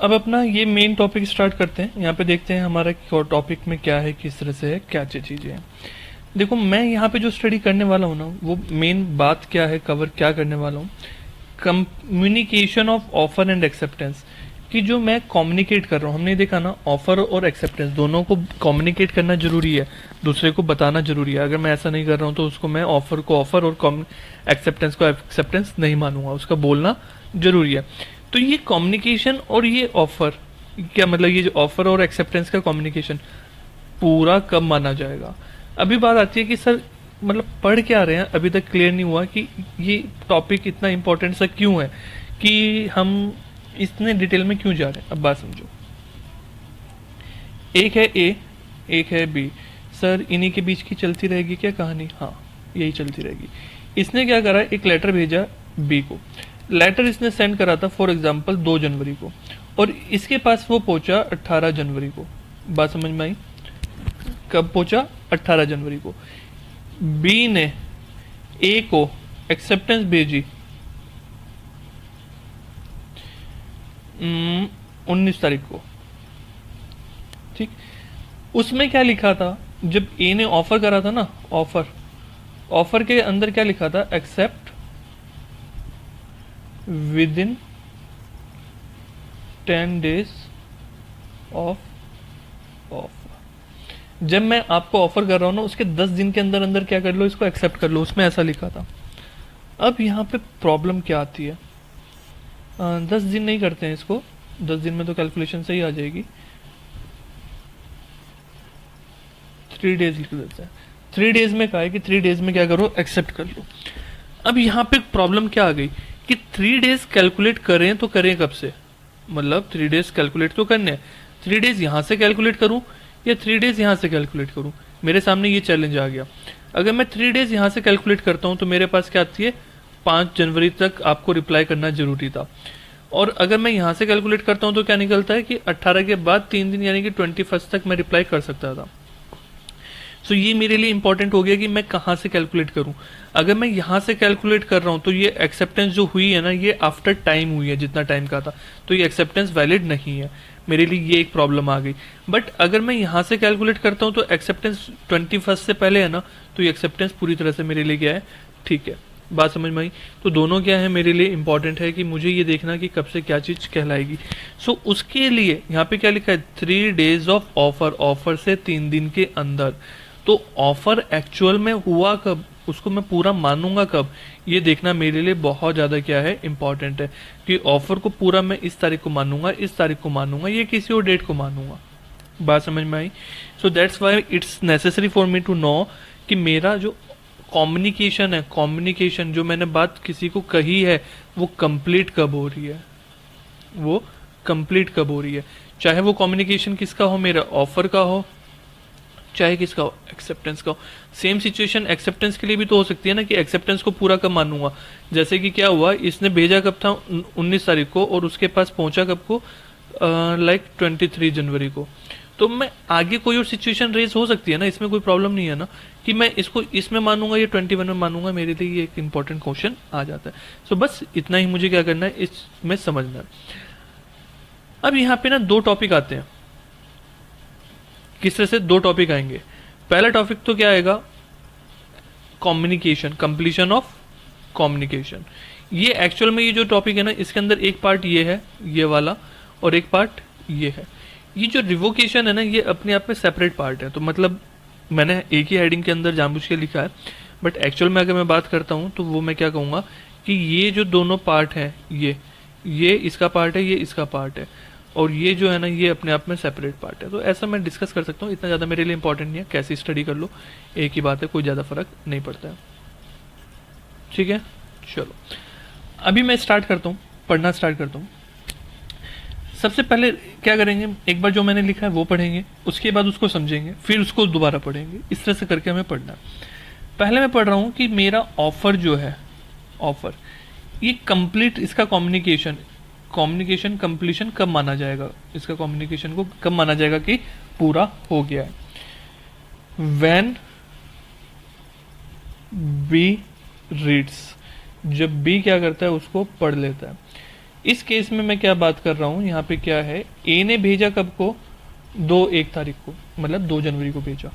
अब अपना ये मेन टॉपिक स्टार्ट करते हैं। यहाँ पे देखते हैं हमारा टॉपिक में क्या है, किस तरह से है, क्या चीज़ें हैं। देखो मैं यहाँ पे जो स्टडी करने वाला हूँ ना, वो मेन बात क्या है, कवर क्या करने वाला हूँ, communication of offer and acceptance. कि जो मैं कम्युनिकेट कर रहा हूँ, हमने देखा ना ऑफर और एक्सेप्टेंस दोनों को कम्युनिकेट करना जरूरी है, दूसरे को बताना जरूरी है। अगर मैं ऐसा नहीं कर रहा हूँ तो उसको मैं ऑफर को ऑफर और एक्सेप्टेंस को एक्सेप्टेंस नहीं मानूंगा, उसका बोलना जरूरी है। तो ये कम्युनिकेशन और ये ऑफर, क्या मतलब ये जो ऑफर और एक्सेप्टेंस का कम्युनिकेशन पूरा कब माना जाएगा। अभी बात आती है कि सर मतलब पढ़ क्या रहे हैं, अभी तक क्लियर नहीं हुआ कि ये टॉपिक इतना इंपॉर्टेंट सा क्यों है, कि हम इतने डिटेल में क्यों जा रहे हैं। अब बात समझो, एक है ए, एक है बी। सर इन्हीं के बीच की चलती रहेगी क्या कहानी? हाँ, यही चलती रहेगी। इसने क्या करा, एक लेटर भेजा बी को। लेटर इसने सेंड करा था फॉर एग्जांपल 2 जनवरी को, और इसके पास वो पहुंचा 18 जनवरी को। बात समझ में आई? कब पहुंचा? 18 जनवरी को। बी ने ए को एक्सेप्टेंस भेजी 19 तारीख को। ठीक, उसमें क्या लिखा था, जब ए ने ऑफर करा था ना, ऑफर, ऑफर के अंदर क्या लिखा था, accept within 10 days of offer. जब मैं आपको ऑफर कर रहा हूं ना, उसके 10 दिन के अंदर अंदर क्या कर लो, इसको एक्सेप्ट कर लो, उसमें ऐसा लिखा था। अब यहाँ पे प्रॉब्लम क्या आती है, 10 दिन नहीं करते हैं इसको, 10 दिन में तो कैलकुलेशन सही आ जाएगी, 3 डेज लिख देते हैं। 3 डेज में कहा है कि 3 डेज में क्या करो, एक्सेप्ट कर लो। अब यहाँ पे प्रॉब्लम क्या आ गई कि 3 डेज कैलकुलेट करें तो करें कब से, मतलब 3 डेज कैलकुलेट तो करने हैं, 3 डेज यहाँ से कैलकुलेट करूँ या 3 डेज यहाँ से कैलकुलेट करूँ। मेरे सामने ये चैलेंज आ गया। अगर मैं 3 डेज यहाँ से कैलकुलेट करता हूँ तो मेरे पास क्या आती है, 5 जनवरी तक आपको रिप्लाई करना जरूरी था। और अगर मैं यहाँ से कैलकुलेट करता हूँ तो क्या निकलता है कि 18 के बाद 3 दिन यानी कि 21 तक मैं रिप्लाई कर सकता था। सो ये मेरे लिए इंपॉर्टेंट हो गया कि मैं कहाँ से कैलकुलेट करूँ। अगर मैं यहाँ से कैलकुलेट कर रहा हूँ तो ये एक्सेप्टेंस जो हुई है ना, ये आफ्टर टाइम हुई है, जितना टाइम का था, तो ये एक्सेप्टेंस वैलिड नहीं है। मेरे लिए ये एक प्रॉब्लम आ गई। बट अगर मैं यहाँ से कैलकुलेट करता हूँ तो एक्सेप्टेंस 21 से पहले है ना, तो ये एक्सेप्टेंस पूरी तरह से मेरे लिए क्या है, ठीक है। बात समझ में आई? तो दोनों क्या है मेरे लिए इंपॉर्टेंट है कि मुझे ये देखना कि कब से क्या चीज कहलाएगी। सो उसके लिए यहाँ पे क्या लिखा है, 3 डेज ऑफ ऑफर, ऑफर से 3 दिन के अंदर। तो ऑफर एक्चुअल में हुआ कब, उसको मैं पूरा मानूंगा कब, ये देखना मेरे लिए बहुत ज्यादा क्या है, इंपॉर्टेंट है। कि ऑफर को पूरा मैं इस तारीख को मानूंगा, इस तारीख को मानूंगा, ये किसी और डेट को मानूंगा। बात समझ में आई? So that's why it's necessary for me to know कि मेरा जो कम्युनिकेशन है, कम्युनिकेशन जो मैंने बात किसी को कही है, वो कंप्लीट कब हो रही है, वो कंप्लीट कब हो रही है। चाहे वो कम्युनिकेशन किसका हो, मेरा ऑफर का हो, चाहे किसका हो, एक्सेप्टेंस का हो। सेम सिचुएशन एक्सेप्टेंस के लिए भी तो हो सकती है ना, कि एक्सेप्टेंस को पूरा कब मानूंगा। जैसे कि क्या हुआ, इसने भेजा कब था, 19 तारीख को, और उसके पास पहुंचा कब को, लाइक 23 जनवरी को। तो मैं आगे कोई और सिचुएशन रेज हो सकती है ना, इसमें कोई प्रॉब्लम नहीं है ना, कि मैं इसको इसमें मानूंगा या 21 में मानूंगा। मेरे लिए ये एक इंपॉर्टेंट क्वेश्चन आ जाता है। सो बस इतना ही मुझे क्या करना है, इसमें समझना है। अब यहाँ पे ना 2 टॉपिक आते हैं। किस तरह से 2 टॉपिक आएंगे? पहला टॉपिक तो क्या आएगा, कम्युनिकेशन, कंप्लीशन ऑफ कम्युनिकेशन। ये एक्चुअल में ये जो टॉपिक है ना, इसके अंदर एक पार्ट ये है, ये वाला, और एक पार्ट ये है। ये जो रिवोकेशन है ना, ये अपने आप में सेपरेट पार्ट है। तो मतलब मैंने एक ही हेडिंग के अंदर जानबूझ के लिखा है, बट एक्चुअल में अगर मैं बात करता हूँ तो वो मैं क्या कहूँगा कि ये जो दोनों पार्ट हैं, ये इसका पार्ट है, ये इसका पार्ट है, और ये जो है ना, ये अपने आप में सेपरेट पार्ट है। तो ऐसा मैं डिस्कस कर सकता हूँ, इतना ज़्यादा मेरे लिए इंपॉर्टेंट नहीं है, कैसे स्टडी कर लो एक ही बात है, कोई ज़्यादा फर्क नहीं पड़ता है। ठीक है, चलो अभी मैं स्टार्ट करता हूँ, पढ़ना स्टार्ट करता हूँ। सबसे पहले क्या करेंगे, एक बार जो मैंने लिखा है वो पढ़ेंगे, उसके बाद उसको समझेंगे, फिर उसको दोबारा पढ़ेंगे। इस तरह से करके हमें पढ़ना है। पहले मैं पढ़ रहा हूँ कि मेरा ऑफर जो है, ऑफर ये कंप्लीट, इसका कम्युनिकेशन, कम्युनिकेशन कंप्लीशन कब माना जाएगा, इसका कम्युनिकेशन को कब माना जाएगा कि पूरा हो गया है। व्हेन बी रीड्स, जब बी क्या करता है, उसको पढ़ लेता है। इस केस में मैं क्या बात कर रहा हूँ, यहाँ पे क्या है, ए ने भेजा कब को, 1 तारीख को, मतलब 2 जनवरी को भेजा।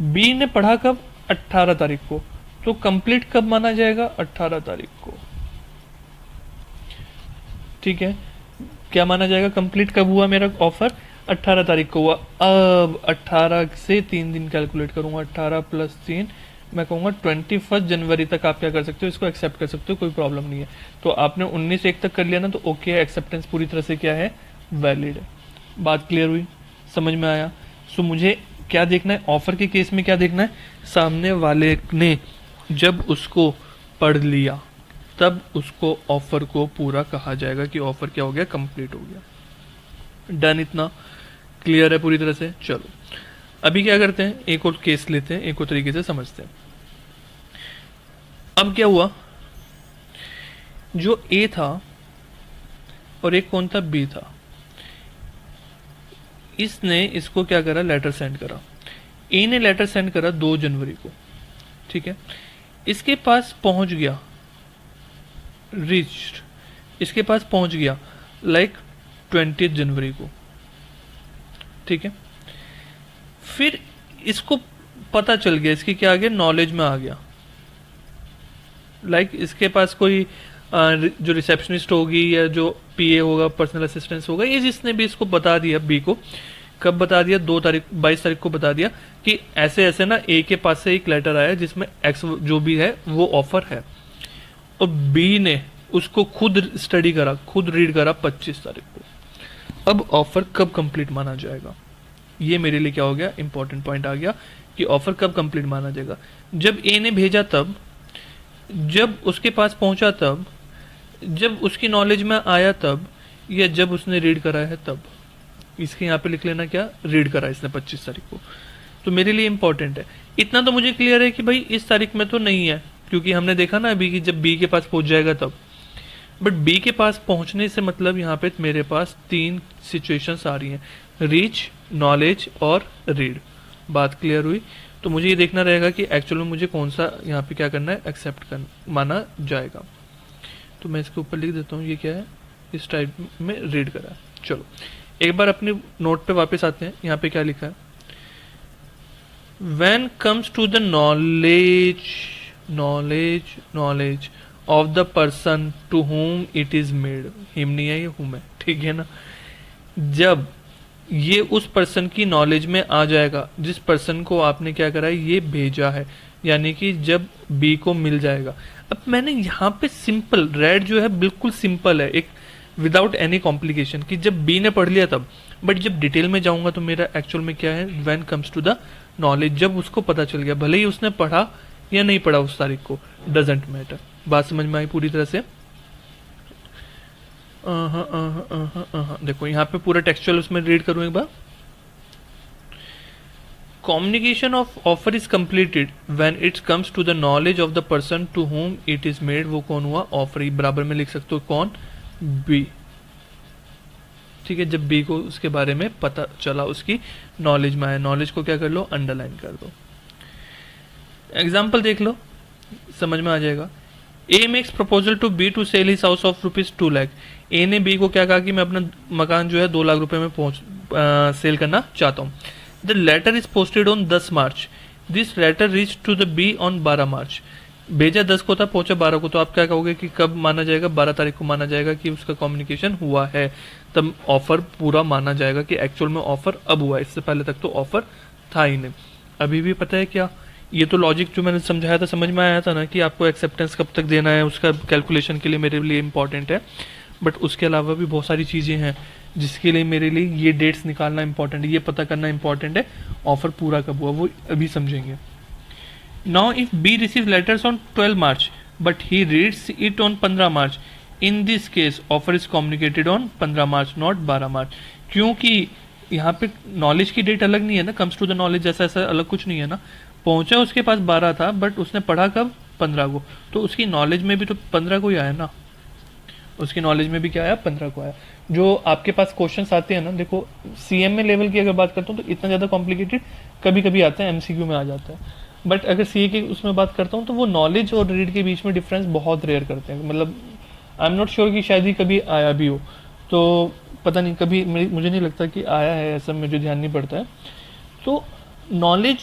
बी ने पढ़ा कब, 18 तारीख को। तो कंप्लीट कब माना जाएगा, 18 तारीख को। ठीक है, क्या माना जाएगा, कंप्लीट कब हुआ मेरा ऑफर, 18 तारीख को हुआ। अब 18 से 3 दिन कैलकुलेट करूंगा, 18 + 3, मैं कहूँगा 21 जनवरी तक आप क्या कर सकते हो, इसको एक्सेप्ट कर सकते हो, कोई प्रॉब्लम नहीं है। तो आपने 19/1 तक कर लिया ना, तो ओके है, एक्सेप्टेंस पूरी तरह से क्या है, वैलिड है। बात क्लियर हुई, समझ में आया। सो मुझे क्या देखना है, ऑफर के केस में क्या देखना है, सामने वाले ने जब उसको पढ़ लिया तब उसको ऑफर को पूरा कहा जाएगा कि ऑफर क्या हो गया, कंप्लीट हो गया। डन, इतना क्लियर है पूरी तरह से। चलो अभी क्या करते हैं, एक और केस लेते हैं, एक और तरीके से समझते हैं। अब क्या हुआ, जो ए था और एक कौन था, बी था, इसने इसको क्या करा, लेटर सेंड करा। ए ने लेटर सेंड करा 2 जनवरी को, ठीक है। इसके पास पहुंच गया, रीच्ड, इसके पास पहुंच गया लाइक 20 जनवरी को, ठीक है। फिर इसको पता चल गया, इसकी क्या आ गया, नॉलेज में आ गया। लाइक इसके पास कोई जो रिसेप्शनिस्ट होगी या जो पीए होगा, पर्सनल असिस्टेंट होगा, ये जिसने भी इसको बता दिया, बी को कब बता दिया, 22 तारीख को बता दिया कि ऐसे ऐसे ना ए के पास से एक लेटर आया जिसमें एक्स जो भी है वो ऑफर है। और बी ने उसको खुद स्टडी करा, खुद रीड करा 25 तारीख को। अब ऑफर कब कंप्लीट माना जाएगा, ये मेरे लिए क्या हो गया, इंपॉर्टेंट पॉइंट आ गया कि ऑफर कब कंप्लीट माना जाएगा। जब ए ने भेजा तब, जब उसके पास पहुंचा तब, जब उसकी नॉलेज में आया तब, या जब उसने रीड करा है तब। इसके यहाँ पे लिख लेना क्या, रीड करा इसने 25 तारीख को। तो मेरे लिए इंपॉर्टेंट है। इतना तो मुझे क्लियर है कि भाई इस तारीख में तो नहीं है, क्योंकि हमने देखा ना अभी कि जब बी के पास पहुंच जाएगा तब। बट बी के पास पहुंचने से मतलब यहाँ पे मेरे पास 3 सिचुएशंस आ रही हैं, रीच, नॉलेज और रीड। बात क्लियर हुई। तो मुझे ये देखना रहेगा कि एक्चुअल में मुझे कौन सा यहाँ पे क्या करना है, एक्सेप्ट कर माना जाएगा। तो मैं इसके ऊपर लिख देता हूँ, ये क्या है, इस टाइप में रीड करा है। चलो एक बार अपने नोट पे वापस आते हैं। यहाँ पे क्या लिखा है, when comes to the knowledge of the person to whom it is made, him नहीं है, ये हुम है, ठीक है ना। जब ये उस पर्सन की नॉलेज में आ जाएगा जिस पर्सन को आपने क्या करा है, ये भेजा है, यानी कि जब बी को मिल जाएगा। अब मैंने यहाँ पे सिंपल रेड जो है बिल्कुल सिंपल है, एक विदाउट एनी कॉम्प्लिकेशन, कि जब बी ने पढ़ लिया तब। बट जब डिटेल में जाऊंगा तो मेरा एक्चुअल में क्या है, when comes to the knowledge, जब उसको पता चल गया, भले ही उसने पढ़ा या नहीं पढ़ा उस तारीख को, डजेंट मैटर। बात समझ में आई पूरी तरह से। देखो यहाँ पे पूरा टेक्सचुअल उसमें रीड करूं एक बार। Communication of offer is completed when it comes to the knowledge of the person to whom it is made. वो कौन हुआ, ऑफर। बराबर में लिख सकते हो कौन, बी, ठीक है। जब बी को उसके बारे में पता चला, उसकी नॉलेज में आया, नॉलेज को क्या कर लो, अंडरलाइन कर दो। एग्जाम्पल देख लो, समझ में आ जाएगा। A makes proposal to B to sell his house of ₹2 lakh. A ने बी को क्या कहा कि मैं अपना मकान जो है 2 लाख रुपए में सेल करना चाहता हूँ। The letter is posted on 10 March. This letter reach to the B on 12 March. भेजा 10 को था, पहुंचा 12 को। तो आप क्या कहोगे कि कब माना जाएगा, 12 तारीख को माना जाएगा कि उसका कम्युनिकेशन हुआ है, तब ऑफर पूरा माना जाएगा कि एक्चुअल में ऑफर अब हुआ है। इससे पहले तक तो ऑफर था ही नहीं। अभी भी पता है क्या, ये तो लॉजिक जो मैंने समझाया था, समझ में आया था ना कि आपको एक्सेप्टेंस कब तक देना है, उसका कैलकुलेशन के लिए मेरे लिए इंपॉर्टेंट है। बट उसके अलावा भी बहुत सारी चीज़ें हैं जिसके लिए मेरे लिए ये डेट्स निकालना इंपॉर्टेंट है, ये पता करना इंपॉर्टेंट है ऑफर पूरा कब हुआ, वो अभी समझेंगे। Now if B receive letters on 12 March but he reads it on 15 March, in this case offer is communicated on 15 March not 12 March. क्योंकि यहाँ पे नॉलेज की डेट अलग नहीं है ना, कम्स टू द नॉलेज जैसा ऐसा अलग कुछ नहीं है ना। पहुंचा उसके पास 12 था, बट उसने पढ़ा कब, 15 को। तो उसकी नॉलेज में भी तो 15 को ही आया ना, उसकी नॉलेज में भी क्या आया, 15 को आया। जो आपके पास क्वेश्चंस आते हैं ना, देखो सीएमए लेवल की अगर बात करता हूँ तो इतना ज़्यादा कॉम्प्लिकेटेड कभी कभी आता है, एमसीक्यू में आ जाता है। बट अगर सीए की उसमें बात करता हूँ तो वो नॉलेज और रीड के बीच में डिफरेंस बहुत रेयर करते हैं, मतलब आई एम नॉट श्योर कि शायद ही कभी आया भी हो, तो पता नहीं, कभी मुझे नहीं लगता कि आया है, ऐसा मुझे ध्यान नहीं पड़ता है। तो नॉलेज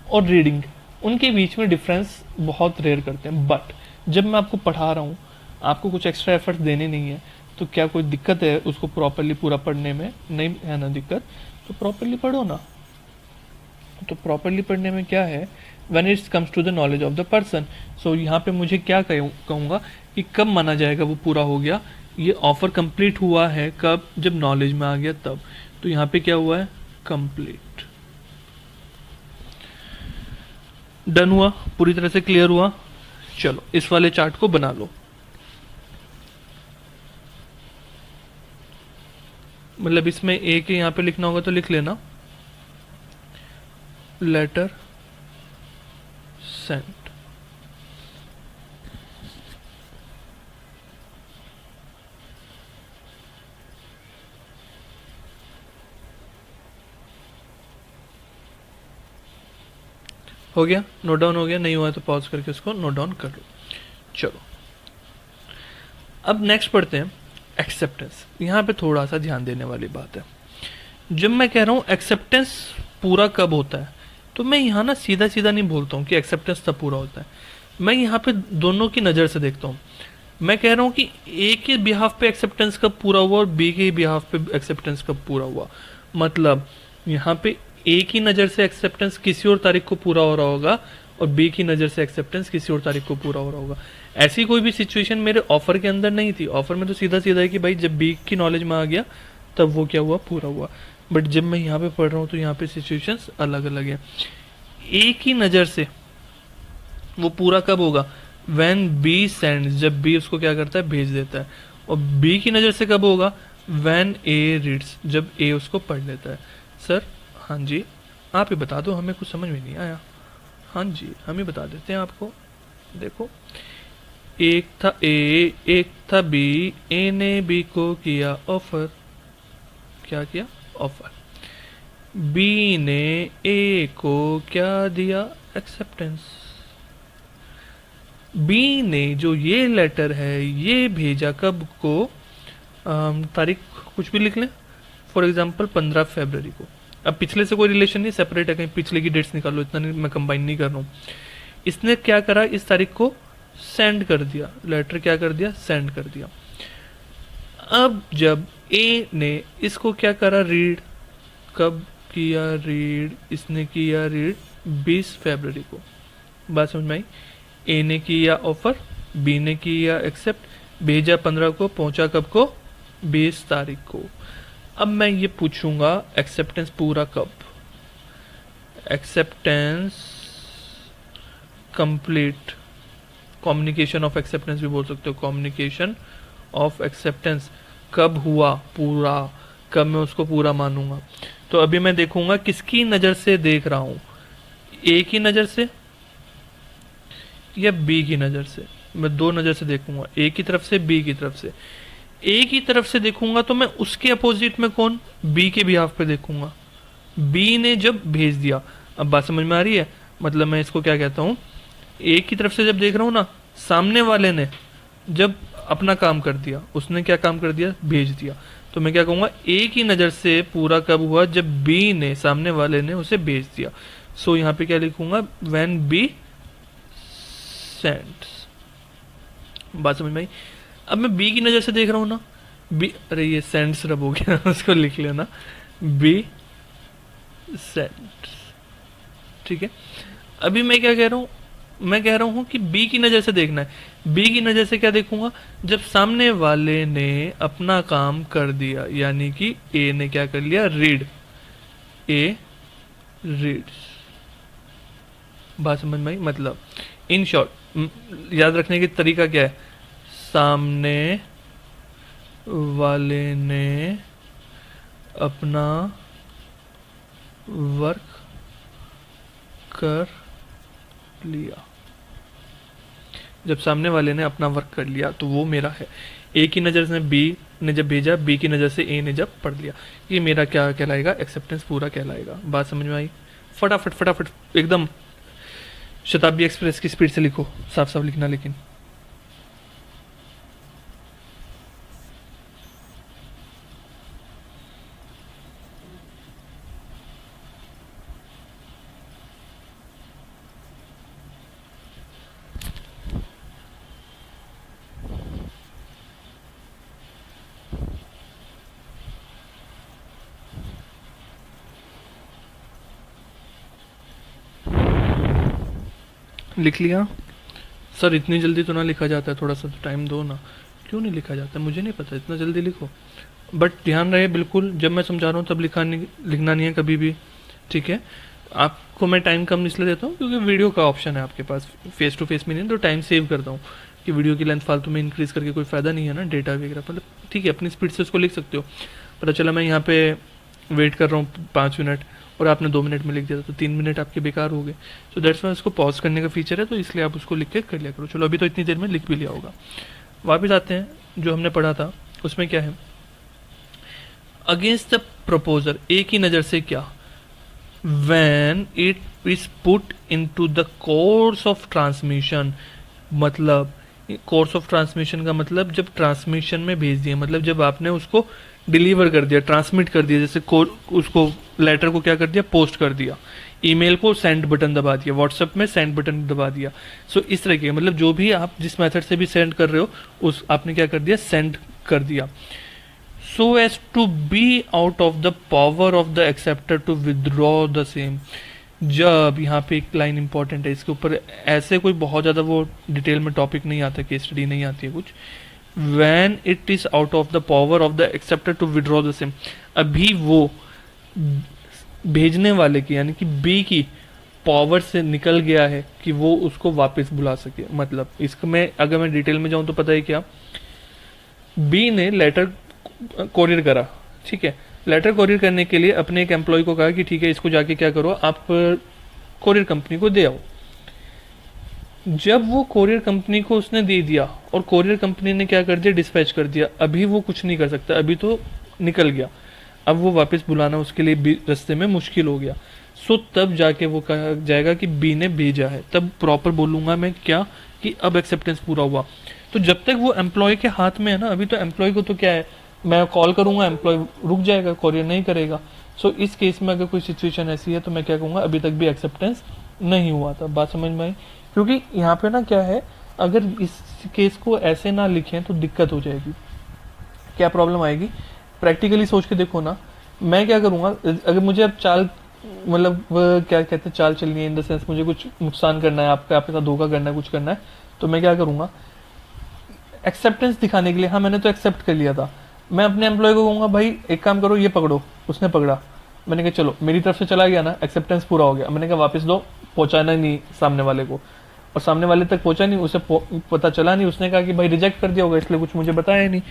और रीडिंग, उनके बीच में डिफरेंस बहुत रेयर करते हैं। बट जब मैं आपको पढ़ा रहा हूँ, आपको कुछ एक्स्ट्रा एफर्ट देने नहीं है, तो क्या कोई दिक्कत है उसको प्रॉपरली पूरा पढ़ने में? नहीं है ना दिक्कत, तो प्रॉपरली पढ़ो ना। तो प्रॉपरली पढ़ने में क्या है, when it's comes to the knowledge of the person. So यहाँ पे मुझे क्या कहूँगा कि कब माना जाएगा वो पूरा हो गया, ये ऑफर कंप्लीट हुआ है कब, जब नॉलेज में आ गया तब। तो यहाँ पे क्या हुआ है, कंप्लीट। डन हुआ, पूरी तरह से क्लियर हुआ। चलो इस वाले चार्ट को बना लो, मतलब इसमें एक यहाँ पे लिखना होगा तो लिख लेना, लेटर सेंट। हो गया, नोट डाउन हो गया? नहीं हुआ तो पॉज करके उसको नोट डाउन कर लो। चलो अब नेक्स्ट पढ़ते हैं एक्सेप्टेंस। यहाँ पे थोड़ा सा ध्यान देने वाली बात है। जब मैं कह रहा हूँ एक्सेप्टेंस पूरा कब होता है, तो मैं यहाँ ना सीधा सीधा नहीं बोलता हूँ कि एक्सेप्टेंस तब पूरा होता है। मैं यहाँ पे दोनों की नज़र से देखता हूँ। मैं कह रहा हूँ कि ए के बिहाफ पे एक्सेप्टेंस कब पूरा हुआ और बी के बिहाफ पे एक्सेप्टेंस कब पूरा हुआ। मतलब यहाँ पे ए की नज़र से एक्सेप्टेंस किसी और तारीख को पूरा हो रहा होगा और बी की नज़र से एक्सेप्टेंस किसी और तारीख को पूरा हो रहा होगा। ऐसी कोई भी सिचुएशन मेरे ऑफर के अंदर नहीं थी। ऑफर में तो सीधा सीधा है कि भाई जब बी की नॉलेज में आ गया तब वो क्या हुआ, पूरा हुआ। बट जब मैं यहाँ पे पढ़ रहा हूँ तो यहाँ पे सिचुएशंस अलग अलग है। ए की नज़र से वो पूरा कब होगा, व्हेन बी सेंड्स, जब बी उसको क्या करता है, भेज देता है। और बी की नज़र से कब होगा, व्हेन ए रीड्स, जब ए उसको पढ़ लेता है। सर हाँ जी, आप ही बता दो, हमें कुछ समझ में नहीं आया। हाँ जी, हम ही बता देते हैं आपको। देखो, एक था ए, एक था बी, ए ने बी को किया ऑफर। क्या किया, ऑफर। बी ने ए को क्या दिया, एक्सेप्टेंस। बी ने जो ये लेटर है ये भेजा कब को, तारीख कुछ भी लिख लें, फॉर एग्जांपल 15 फरवरी को। अब पिछले से कोई रिलेशन नहीं, सेपरेट है, कहीं पिछले की डेट्स निकालो, इतना नहीं, मैं कंबाइन नहीं कर रहा हूँ। इसने क्या करा, इस तारीख को सेंड कर दिया, लेटर क्या कर दिया, सेंड कर दिया। अब जब ए ने इसको क्या करा, रीड, कब किया रीड, इसने किया रीड 20 फरवरी को। बात समझ में आई? ए ने किया ऑफर, बी ने किया एक्सेप्ट, भेजा 15 को, पहुंचा कब को, 20 तारीख को। अब मैं ये पूछूंगा एक्सेप्टेंस पूरा कब, acceptance complete, communication of acceptance भी बोल सकते हो, कम्युनिकेशन ऑफ एक्सेप्टेंस कब हुआ पूरा, कब मैं उसको पूरा मानूंगा। तो अभी मैं देखूंगा किसकी नज़र से देख रहा हूं, ए की नज़र से या बी की नज़र से। मैं दो नज़र से देखूंगा, ए की तरफ से, बी की तरफ से। ए की तरफ से देखूंगा तो मैं उसके अपोजिट में कौन, बी के बिहाफ पे देखूंगा। बी ने जब भेज दिया, अब बात समझ में आ रही है? मतलब मैं इसको क्या कहता हूँ, ए की तरफ से जब देख रहा हूँ ना, सामने वाले ने जब अपना काम कर दिया, उसने क्या काम कर दिया, भेज दिया, तो मैं क्या कहूँगा, ए की नज़र से पूरा कब हुआ, जब बी ने, सामने वाले ने उसे भेज दिया। सो यहाँ पे क्या लिखूंगा, व्हेन बी सेंड्स। बात समझ में आई? अब मैं बी की नज़र से देख रहा हूँ ना, बी, अरे ये सेंड्स रब हो गया उसको लिख लेना, बी सेंड्स। ठीक है, अभी मैं क्या कह रहा हूँ, मैं कह रहा हूँ कि बी की नज़र से देखना है। बी की नज़र से क्या देखूंगा, जब सामने वाले ने अपना काम कर दिया, यानी कि ए ने क्या कर लिया, रीड, ए रीड्स। बात समझ में आई? मतलब इन शॉर्ट याद रखने की तरीका क्या है, सामने वाले ने अपना वर्क कर लिया। जब सामने वाले ने अपना वर्क कर लिया तो वो मेरा है। ए की नज़र से बी ने जब भेजा, बी की नज़र से ए ने जब पढ़ लिया, ये मेरा क्या कहलाएगा, एक्सेप्टेंस पूरा कहलाएगा। बात समझ में आई? फटाफट फटाफट एकदम शताब्दी एक्सप्रेस की स्पीड से लिखो, साफ साफ लिखना लेकिन। लिख लिया? सर इतनी जल्दी तो ना लिखा जाता है, थोड़ा सा तो टाइम दो ना। क्यों नहीं लिखा जाता, मुझे नहीं पता, इतना जल्दी लिखो। बट ध्यान रहे बिल्कुल, जब मैं समझा रहा हूँ तब लिखना नहीं है कभी भी, ठीक है? आपको मैं टाइम कम इसलिए देता हूँ क्योंकि वीडियो का ऑप्शन है आपके पास, फेस टू फेस में नहीं, तो टाइम सेव करता हूँ कि वीडियो की लेंथ फालतू में इंक्रीज करके कोई फ़ायदा नहीं है ना, डेटा वगैरह। मतलब ठीक है, अपनी स्पीड से उसको लिख सकते हो। पता चला मैं यहाँ पे वेट कर रहा हूँ 5 मिनट और आपने 2 मिनट में लिख दिया तो 3 मिनट आपके बेकार हो गए। सो दैट्स वाई उसको पॉज करने का फीचर है, तो इसलिए आप उसको लिख के कर लिया करो। चलो अभी तो इतनी देर में लिख भी लिया होगा। वापस आते हैं जो हमने पढ़ा था, उसमें क्या है? अगेंस्ट द प्रपोजर, एक ही नज़र से क्या? When it is put into the course of transmission. मतलब कोर्स ऑफ ट्रांसमिशन का मतलब जब ट्रांसमिशन में भेज दिया, मतलब जब आपने उसको डिलीवर कर दिया, ट्रांसमिट कर दिया, जैसे उसको लेटर को क्या कर दिया, पोस्ट कर दिया, ईमेल को सेंड बटन दबा दिया, व्हाट्सएप में सेंड बटन दबा दिया। सो इस तरह के मतलब जो भी आप जिस मेथड से भी सेंड कर रहे हो उस आपने क्या कर दिया, सेंड कर दिया। So as to be out of the power of the acceptor to withdraw the same. जब यहाँ पे एक लाइन इंपॉर्टेंट है, इसके ऊपर ऐसे कोई बहुत ज़्यादा वो डिटेल में टॉपिक नहीं आता, केस स्टडी नहीं आती है कुछ। When it is out of the power of the acceptor to withdraw the same, अभी वो भेजने वाले की यानी कि बी की पावर से निकल गया है कि वो उसको वापस बुला सके। मतलब इसमें अगर मैं डिटेल में जाऊं तो पता है क्या, बी ने लेटर कोरियर करा, ठीक है? लेटर कोरियर करने के लिए अपने एक एम्प्लॉय को कहा कि ठीक है इसको जाके क्या करो, आप कोरियर कंपनी को दे आओ। जब वो कोरियर कंपनी को उसने दे दिया और कोरियर कंपनी ने क्या कर दिया, डिस्पैच कर दिया, अभी वो कुछ नहीं कर सकता, अभी तो निकल गया। अब वो वापस बुलाना उसके लिए रास्ते में मुश्किल हो गया। सो तब जाके वो कहा जाएगा कि बी ने भेजा है, तब प्रॉपर बोलूंगा मैं क्या कि अब एक्सेप्टेंस पूरा हुआ। तो जब तक वो एम्प्लॉय के हाथ में है ना, अभी तो एम्प्लॉय को तो क्या है, मैं कॉल करूंगा एम्प्लॉय रुक जाएगा, कोरियर नहीं करेगा। सो इस केस में अगर कोई सिचुएशन ऐसी है तो मैं क्या कहूँगा, अभी तक भी एक्सेप्टेंस नहीं हुआ था। बात समझ में आई? क्योंकि यहाँ पे ना क्या है, अगर इस केस को ऐसे ना लिखें तो दिक्कत हो जाएगी। क्या प्रॉब्लम आएगी, प्रैक्टिकली सोच के देखो ना। मैं क्या करूँगा, अगर मुझे अब चाल मतलब क्या कहते हैं, चाल चलनी है इन द सेंस मुझे कुछ नुकसान करना है, आपके साथ धोखा करना है, कुछ करना है, तो मैं क्या करूँगा, एक्सेप्टेंस दिखाने के लिए, हाँ मैंने तो एक्सेप्ट कर लिया था, मैं अपने एम्प्लॉय को कहूँगा भाई एक काम करो ये पकड़ो, उसने पकड़ा, मैंने कहा चलो मेरी तरफ से चला गया ना, एक्सेप्टेंस पूरा हो गया, मैंने कहा वापस दो, पहुंचाना नहीं सामने वाले को, और सामने वाले तक पहुंचा नहीं, उसे पता चला नहीं, उसने कहा कि भाई रिजेक्ट कर दिया होगा इसलिए कुछ मुझे बताया नहीं,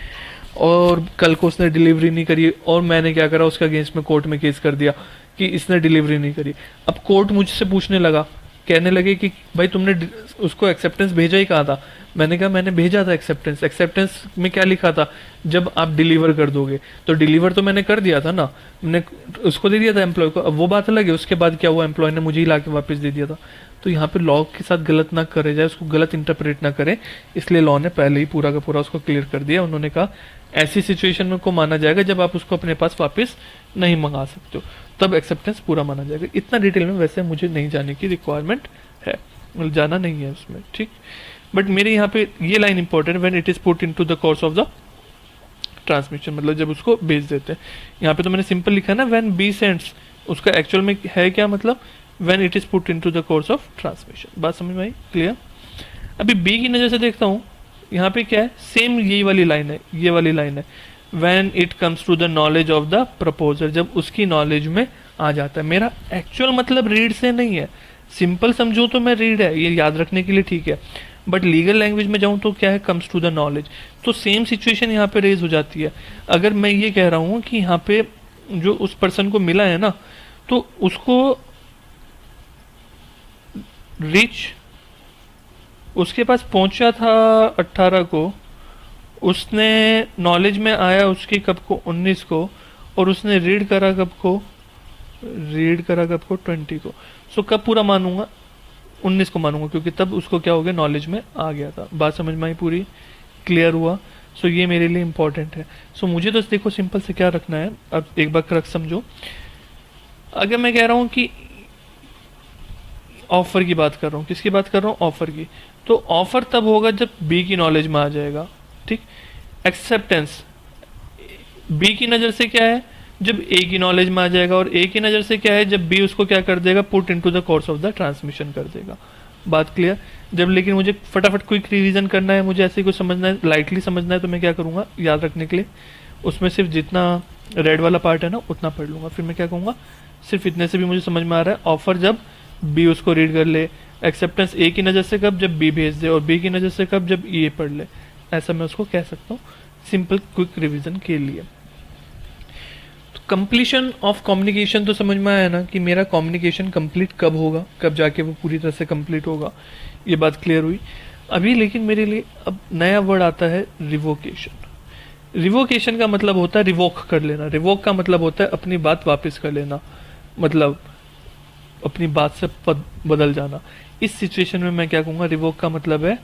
और कल को उसने डिलीवरी नहीं करी, और मैंने क्या करा, उसके अगेंस्ट में कोर्ट में केस कर दिया कि इसने डिलीवरी नहीं करी। अब कोर्ट मुझसे पूछने लगा, कहने लगे कि भाई तुमने उसको एक्सेप्टेंस भेजा ही कहा था। मैंने कहा मैंने भेजा था एक्सेप्टेंस, एक्सेप्टेंस में क्या लिखा था, जब आप डिलीवर कर दोगे, तो डिलीवर तो मैंने कर दिया था ना, मैंने उसको दे दिया था एम्प्लॉय को। अब वो बात अलग है, उसके बाद क्या हुआ, एम्प्लॉय ने मुझे ही ला के वापस दे दिया था। तो यहाँ पे लॉ के साथ गलत ना करे जाए, उसको गलत इंटरप्रेट ना करे, इसलिए लॉ ने पहले ही पूरा का पूरा उसको क्लियर कर दिया। उन्होंने कहा ऐसी सिचुएशन में को माना जाएगा जब आप उसको अपने पास वापस नहीं मंगा सकते हो, तब एक्सेप्टेंस पूरा माना जाएगा। इतना डिटेल में वैसे मुझे नहीं जाने की रिक्वायरमेंट है, मतलब जाना नहीं है उसमें, ठीक। बट मेरे यहाँ पे ये line important, when it is put into the course of the transmission, मतलब जब उसको भेज देते हैं। यहाँ पे तो मैंने सिंपल लिखा है ना, व्हेन बी सेंड्स, उसका एक्चुअल में है क्या मतलब, when it is put into the course of transmission. बात समझ में आई, क्लियर? अभी बी की नज़र से देखता हूँ, यहाँ पे क्या है, सेम यही वाली लाइन है, ये वाली लाइन है, when it comes to the knowledge of the proposer, जब उसकी नॉलेज में आ जाता है। मेरा एक्चुअल मतलब रीड से नहीं है, सिंपल समझो तो मैं रीड है, ये याद रखने के लिए ठीक है, बट लीगल लैंग्वेज में जाऊं तो क्या है, कम्स टू द नॉलेज। तो सेम सिचुएशन यहाँ पे रेज हो जाती है। अगर मैं ये कह रहा हूँ कि यहाँ पे जो उस पर्सन को मिला है ना, तो उसको रीच उसके पास पहुंचा था 18 को, उसने नॉलेज में आया उसकी कब को, 19 को, और उसने रीड करा कब को, 20 को। सो कब पूरा मानूंगा, 19 को मानूंगा, क्योंकि तब उसको क्या हो गया, नॉलेज में आ गया था। बात समझ में आई, पूरी क्लियर हुआ? सो ये मेरे लिए इंपॉर्टेंट है। सो मुझे तो देखो सिंपल से क्या रखना है, अब एक बार करेक्ट समझो। अगर मैं कह रहा हूँ कि ऑफर की बात कर रहा हूँ, किसकी बात कर रहा हूँ, ऑफर की, तो ऑफर तब होगा जब बी की नॉलेज में आ जाएगा, ठीक। एक्सेप्टेंस बी की नज़र से क्या है, जब ए की नॉलेज में आ जाएगा, और ए की नज़र से क्या है, जब बी उसको क्या कर देगा, put into the course of the transmission कर देगा। बात क्लियर। जब लेकिन मुझे फटाफट क्विक रिवीजन करना है, मुझे ऐसे ही कुछ समझना है, लाइटली समझना है, तो मैं क्या करूँगा याद रखने के लिए उसमें सिर्फ जितना रेड वाला पार्ट है ना उतना पढ़ लूँगा। फिर मैं क्या कहूँगा, सिर्फ इतने से भी मुझे समझ में आ रहा है ऑफर जब बी उसको रीड कर ले, एक्सेप्टेंस ए की नज़र से कब जब बी भेज दे, और बी की नज़र से कब जब ए पढ़ ले। ऐसा मैं उसको कह सकता हूँ सिंपल क्विक रिवीजन के लिए। तो कंप्लीशन ऑफ कम्युनिकेशन तो समझ में आया ना कि मेरा कम्युनिकेशन कंप्लीट कब होगा, कब जाके वो पूरी तरह से कंप्लीट होगा, ये बात क्लियर हुई। अभी लेकिन मेरे लिए अब नया वर्ड आता है रिवोकेशन। रिवोकेशन का मतलब होता है रिवोक कर लेना। रिवोक का मतलब होता है अपनी बात वापस कर लेना, मतलब अपनी बात से बदल जाना। इस सिचुएशन में मैं क्या कहूँगा, रिवोक का मतलब है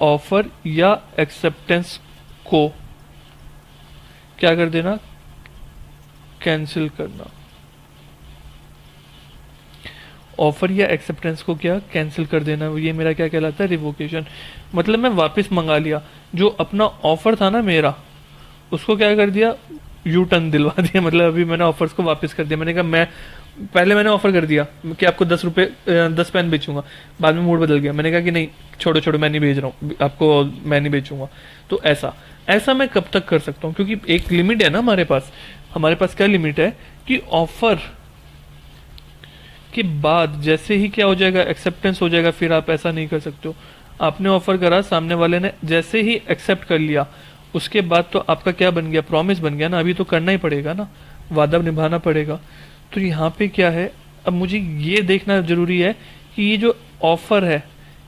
ऑफर या एक्सेप्टेंस को क्या कर देना, कैंसिल करना। ऑफर या एक्सेप्टेंस को क्या कैंसिल कर देना, ये मेरा क्या कहलाता है रिवोकेशन। मतलब मैं वापस मंगा लिया, जो अपना ऑफर था ना मेरा, उसको क्या कर दिया, यू टर्न दिलवा दिया। मतलब अभी मैंने ऑफर्स को वापस कर दिया। मैंने कहा मैं पहले मैंने ऑफर कर दिया कि आपको 10 पेन बेचूंगा, बाद में मूड बदल गया, मैंने कहा कि नहीं छोड़ो छोड़ो मैं नहीं भेज रहा हूँ आपको, मैं नहीं बेचूंगा। तो ऐसा ऐसा मैं कब तक कर सकता हूँ, क्योंकि एक लिमिट है ना हमारे पास क्या लिमिट है कि ऑफर के बाद जैसे ही क्या हो जाएगा, एक्सेप्टेंस हो जाएगा, फिर आप ऐसा नहीं कर सकते हो। आपने ऑफर करा, सामने वाले ने जैसे ही एक्सेप्ट कर लिया, उसके बाद तो आपका क्या बन गया, प्रॉमिस बन गया ना, अभी तो करना ही पड़ेगा ना, वादा निभाना पड़ेगा। तो यहाँ पे क्या है, अब मुझे ये देखना जरूरी है कि ये जो ऑफर है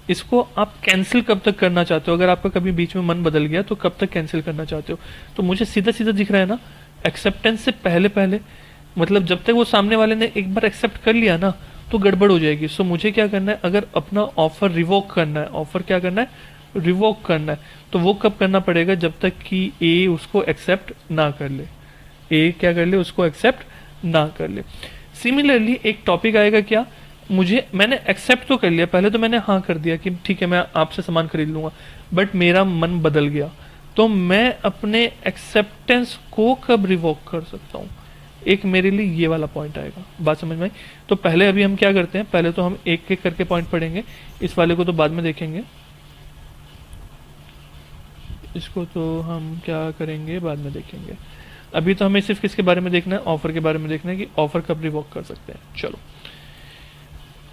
इसको आप कैंसिल कब तक करना चाहते हो। अगर आपका कभी बीच में मन बदल गया तो कब तक कैंसिल करना चाहते हो। तो मुझे सीधा सीधा दिख रहा है ना, एक्सेप्टेंस से पहले पहले, मतलब जब तक वो सामने वाले ने एक बार एक्सेप्ट कर लिया ना तो गड़बड़ हो जाएगी। सो मुझे क्या करना है, अगर अपना ऑफर रिवोक करना है, ऑफर क्या करना है, रिवोक करना है, तो वो कब करना पड़ेगा, जब तक कि ए उसको एक्सेप्ट ना कर ले, ए क्या कर ले, उसको एक्सेप्ट ना कर ले। सिमिलरली एक टॉपिक आएगा क्या, मैंने एक्सेप्ट तो कर लिया, पहले तो मैंने हाँ कर दिया कि ठीक है मैं आपसे सामान खरीद लूंगा, बट मेरा मन बदल गया, तो मैं अपने एक्सेप्टेंस को कब रिवोक कर सकता हूँ। एक मेरे लिए ये वाला पॉइंट आएगा, बात समझ में आई। तो पहले अभी हम क्या करते हैं, पहले तो हम एक एक करके पॉइंट पढ़ेंगे, इस वाले को तो बाद में देखेंगे, इसको तो हम क्या करेंगे बाद में देखेंगे। अभी तो हमें सिर्फ किसके बारे में देखना है, ऑफर के बारे में देखना है कि ऑफर कब रिवोक कर सकते हैं। चलो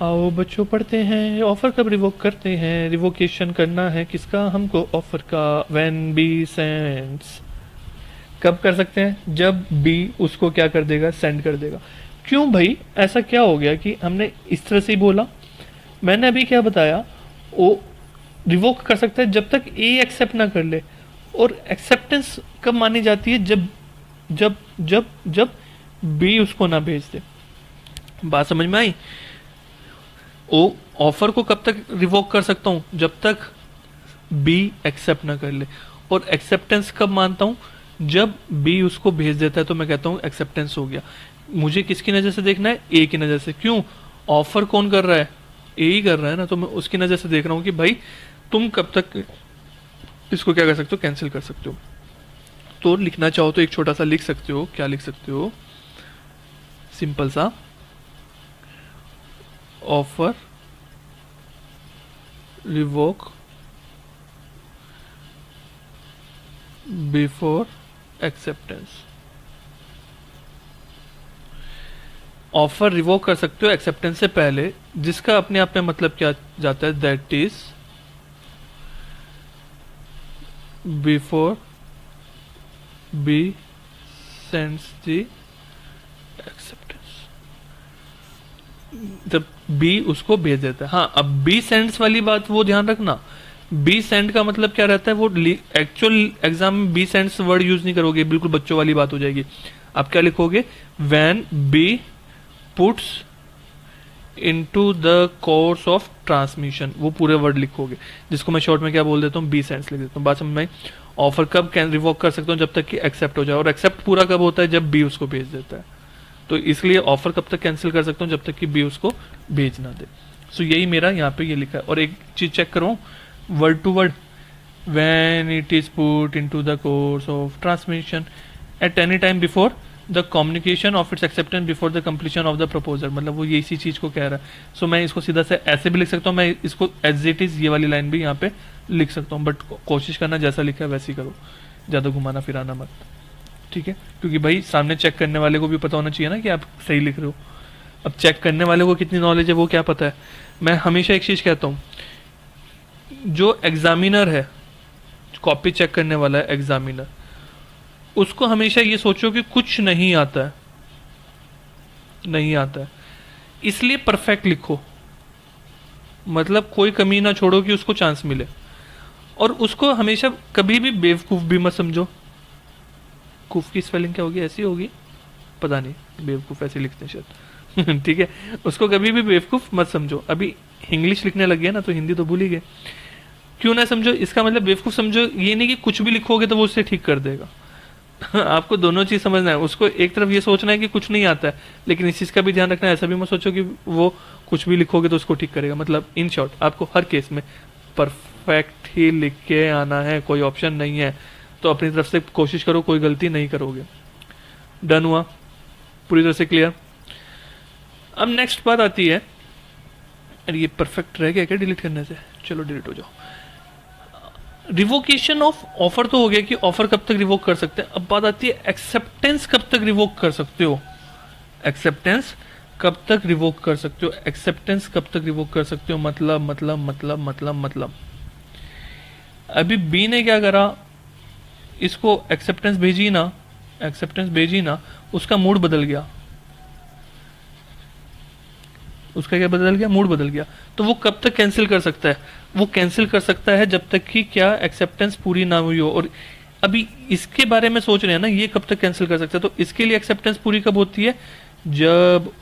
आओ बच्चों पढ़ते हैं, ऑफर कब रिवोक करते हैं। रिवोकेशन करना है किसका, हमको ऑफर का। व्हेन बी सेंड्स, कब कर सकते हैं, जब बी उसको क्या कर देगा, सेंड कर देगा। क्यों भाई, ऐसा क्या हो गया कि हमने इस तरह से ही बोला। मैंने अभी क्या बताया, वो रिवोक कर सकता है जब तक ए एक्सेप्ट ना कर ले, और एक्सेप्टेंस कब मानी जाती है, जब जब जब जब बी उसको ना भेज दे। बात समझ में आई। ओ ऑफर को कब तक रिवोक कर सकता हूं, जब तक बी एक्सेप्ट ना कर ले, और एक्सेप्टेंस कब मानता हूं, जब बी उसको भेज देता है, तो मैं कहता हूं एक्सेप्टेंस हो गया। मुझे किसकी नजर से देखना है, ए की नजर से। क्यों, ऑफर कौन कर रहा है, ए ही कर रहा है ना, तो मैं उसकी नजर से देख रहा हूं कि भाई तुम कब तक इसको क्या कर सकते हो, कैंसिल कर सकते हो। तो लिखना चाहो तो एक छोटा सा लिख सकते हो, क्या लिख सकते हो, सिंपल सा, offer revoke before acceptance. Offer revoke कर सकते हो एक्सेप्टेंस से पहले, जिसका अपने आप में मतलब क्या जाता है, that is before B sends the acceptance, जब बी उसको भेज देता है। हाँ, अब बी सेंड्स वाली बात वो ध्यान रखना, बी सेंड का मतलब क्या रहता है, वो एक्चुअल एग्जाम में बी सेंड्स वर्ड यूज नहीं करोगे, बिल्कुल बच्चों वाली बात हो जाएगी। आप क्या लिखोगे, when B puts into the course of transmission, वो पूरे वर्ड लिखोगे, जिसको मैं शॉर्ट में क्या बोल देता हूँ, बी सेंड्स लिख देता हूँ। बात समझ में आई। ऑफर कब रिवोक कर सकता हूँ, जब तक कि एक्सेप्ट हो जाए, और एक्सेप्ट पूरा कब होता है, जब बी उसको भेज देता है। तो इसलिए ऑफर कब तक कैंसिल कर सकता हूँ, जब तक कि बी उसको भेज ना दे। सो यही मेरा यहाँ पे ये लिखा है। और एक चीज चेक करो word to word, when it is put into the course of transmission at any time before the communication of its acceptance before the completion of the proposal, मतलब वो ये इसी चीज को कह रहा है। सो मैं इसको सीधा से ऐसे भी लिख सकता हूँ, मैं इसको एज इट इज ये वाली लाइन भी यहाँ पे लिख सकता हूँ, बट कोशिश करना जैसा लिखा है वैसे ही करो, ज्यादा घुमाना फिराना मत, ठीक है, क्योंकि भाई सामने चेक करने वाले को भी पता होना चाहिए ना कि आप सही लिख रहे हो। अब चेक करने वाले को कितनी नॉलेज है वो क्या पता है। मैं हमेशा एक चीज कहता हूँ, जो एग्जामिनर है, कॉपी चेक करने वाला है एग्जामिनर, उसको हमेशा ये सोचो कि कुछ नहीं आता है, नहीं आता है, इसलिए परफेक्ट लिखो, मतलब कोई कमी ना छोड़ो कि उसको चांस मिले। और उसको हमेशा कभी भी बेवकूफ भी मत समझो। कूफ की स्पेलिंग क्या होगी, ऐसी होगी, पता नहीं, बेवकूफ ऐसे लिखते हैं शायद ठीक है, उसको कभी भी बेवकूफ मत समझो। अभी इंग्लिश लिखने लग गया ना तो हिंदी तो भूल ही गए, क्यों ना समझो, इसका मतलब बेवकूफ समझो ये नहीं कि कुछ भी लिखोगे तो वो उससे ठीक कर देगा आपको दोनों चीज समझना है। उसको एक तरफ ये सोचना है कि कुछ नहीं आता है, लेकिन इस चीज का भी ध्यान रखना है, ऐसा भी मत सोचो कि वो कुछ भी लिखोगे तो उसको ठीक करेगा। मतलब इन शॉर्ट आपको हर केस में परफेक्ट ही लिख के आना है, कोई ऑप्शन नहीं है। तो अपनी तरफ से कोशिश करो, कोई गलती नहीं करोगे। डन हुआ, पूरी तरह से क्लियर। अब नेक्स्ट बात आती है, अरे ये परफेक्ट रह गया क्या डिलीट करने से, चलो डिलीट हो जाओ। रिवोकेशन ऑफ ऑफर तो हो गया कि ऑफर कब तक रिवोक कर सकते हैं। अब बात आती है एक्सेप्टेंस कब तक रिवोक कर सकते हो। एक्सेप्टेंस कब तक रिवोक कर सकते हो, एक्सेप्टेंस कब तक रिवोक कर सकते हो, मतलब अभी बी ने क्या करा, इसको एक्सेप्टेंस भेजी ना, उसका मूड बदल गया, उसका क्या बदल गया, मूड बदल गया। तो वो कब तक कैंसिल कर सकता है, वो कैंसिल कर सकता है जब तक कि क्या एक्सेप्टेंस पूरी ना हुई हो। और अभी इसके बारे में सोच रहे हैं ना, ये कब तक कैंसिल कर सकता है। तो इसके लिए एक्सेप्टेंस पूरी कब होती है, जब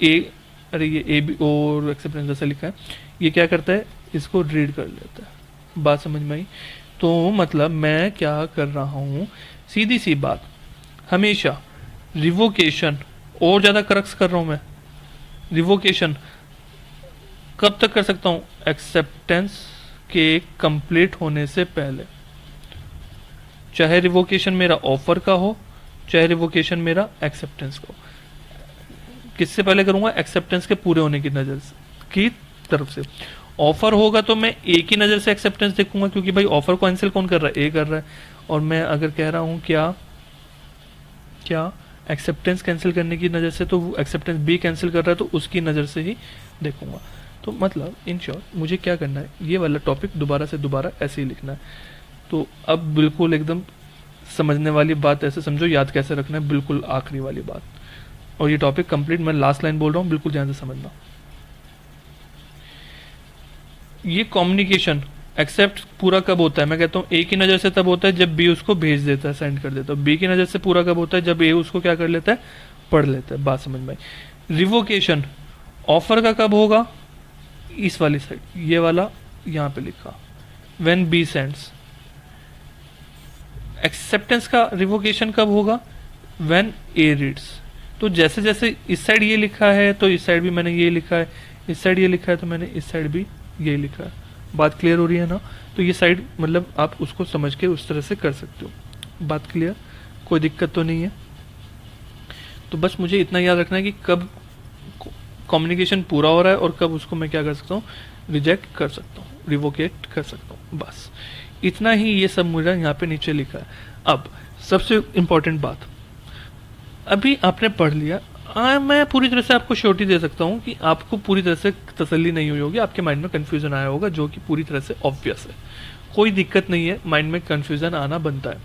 ये ए बी और एक्सेप्टेंस जैसा लिखा है, ये क्या करता है, इसको रीड कर लेता है। बात समझ में आई। तो मतलब मैं क्या कर रहा हूं, सीधी सी बात, हमेशा रिवोकेशन, और ज्यादा करक्स कर रहा हूं मैं, रिवोकेशन कब तक कर सकता हूं, एक्सेप्टेंस के कंप्लीट होने से पहले। चाहे रिवोकेशन मेरा ऑफर का हो, चाहे रिवोकेशन मेरा एक्सेप्टेंस का हो। किससे पहले करूंगा, एक्सेप्टेंस के पूरे होने की नजर की तरफ से। ऑफर होगा तो मैं एक ही नजर से एक्सेप्टेंस देखूंगा, क्योंकि भाई ऑफर को कैंसिल कौन कर रहा है, ए कर रहा है। और मैं अगर कह रहा हूं क्या एक्सेप्टेंस कैंसिल करने की नज़र से, तो एक्सेप्टेंस बी कैंसिल कर रहा है तो उसकी नज़र से ही देखूंगा। तो मतलब इन शॉर्ट मुझे क्या करना है, ये वाला टॉपिक दोबारा से दोबारा ऐसे ही लिखना है। तो अब बिल्कुल एकदम समझने वाली बात ऐसे समझो, याद कैसे रखना है, बिल्कुल आखिरी वाली बात। और ये टॉपिक कंप्लीट, मैं लास्ट लाइन बोल रहा हूँ, बिल्कुल ध्यान से समझना। ये कम्युनिकेशन एक्सेप्ट पूरा कब होता है, मैं कहता हूँ ए की नज़र से तब होता है जब बी उसको भेज देता है, सेंड कर देता है। बी की नज़र से पूरा कब होता है, जब ए उसको क्या कर लेता है, पढ़ लेता है। बात समझ में आई। रिवोकेशन ऑफर का कब होगा, इस वाली साइड, ये वाला यहाँ पे लिखा, व्हेन बी सेंड्स। एक्सेप्टेंस का रिवोकेशन कब होगा, व्हेन ए रीड्स। तो जैसे जैसे इस साइड ये लिखा है तो इस साइड भी मैंने ये लिखा है, इस साइड ये लिखा है तो मैंने इस साइड भी ये लिखा है। बात क्लियर हो रही है ना। तो ये साइड मतलब आप उसको समझ के उस तरह से कर सकते हो। बात क्लियर, कोई दिक्कत तो नहीं है। तो बस मुझे इतना याद रखना है कि कब कम्युनिकेशन पूरा हो रहा है और कब उसको मैं क्या कर सकता हूँ, रिजेक्ट कर सकता हूँ, रिवोकेट कर सकता हूँ। बस इतना ही, ये सब मुझे यहाँ पे नीचे लिखा है। अब सबसे इंपॉर्टेंट बात, अभी आपने पढ़ लिया, मैं पूरी तरह से आपको श्योरिटी दे सकता हूँ कि आपको पूरी तरह से तसल्ली नहीं हुई होगी, आपके माइंड में कन्फ्यूजन आया होगा, जो कि पूरी तरह से ऑब्वियस है। कोई दिक्कत नहीं है, माइंड में कन्फ्यूजन आना बनता है।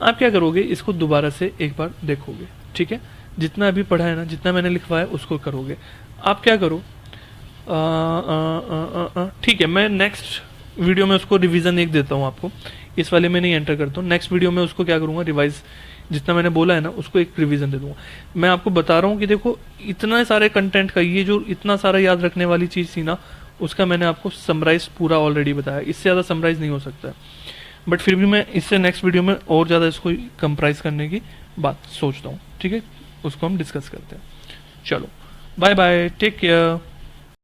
आप क्या करोगे, इसको दोबारा से एक बार देखोगे, ठीक है। जितना अभी पढ़ा है ना, जितना मैंने लिखवाया उसको करोगे। आप क्या करो, ठीक है, मैं नेक्स्ट वीडियो में उसको रिवीजन एक देता हूँ आपको, इस वाले में नहीं एंटर करता हूँ। नेक्स्ट वीडियो में उसको क्या करूँगा, रिवाइज जितना मैंने बोला है ना उसको एक रिवीजन दे दूंगा। मैं आपको बता रहा हूँ कि देखो इतना सारे कंटेंट का, ये जो इतना सारा याद रखने वाली चीज़ थी ना, उसका मैंने आपको समराइज पूरा ऑलरेडी बताया। इससे ज़्यादा समराइज नहीं हो सकता है, बट फिर भी मैं इससे नेक्स्ट वीडियो में और ज़्यादा इसको कंप्राइज करने की बात सोचता हूँ, ठीक है। उसको हम डिस्कस करते हैं। चलो बाय बाय, टेक केयर।